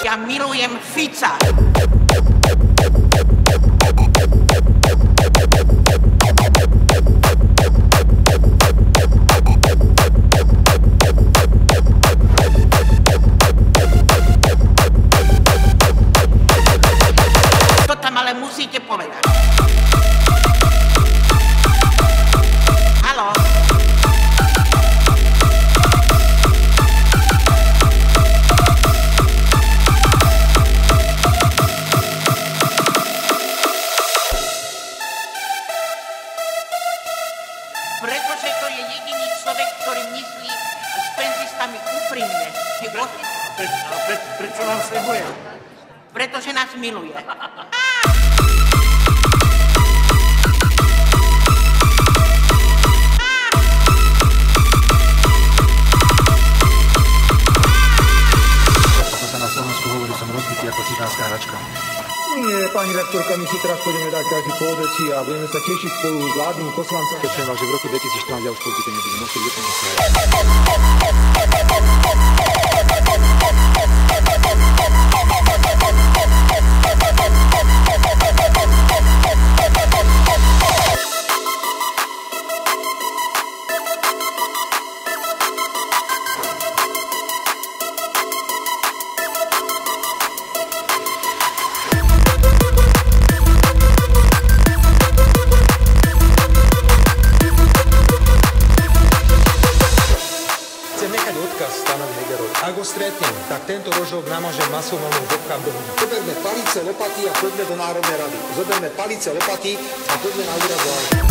Ja milujem Fica. To tam ale musíte povedať. Haló? Pretože to je jediný človek, ktorý myslí s penzistami úprimne. Prečo nám sľubuje? Pretože nás miluje. Ako sa na Slovensku hovorí, som rozbitý ako cigánska hračka. Nie, pani rektorka, my si teraz pôjdeme dať každý po odeci a budeme sa tešiť spolu s vládnymi poslancami. Pečujem vás, že v roku 2014 ja už politike nebudem. Môžete vyplniť svoje. Chcem nechať odkaz pánovi Hegerovi. Ak ho stretnem, tak tento rožok namažem masovným bobkám do hody. Zoberme palice, lopaty a poďme do Národnej rady. Zoberme palice, lopaty a poďme na úrad vlády.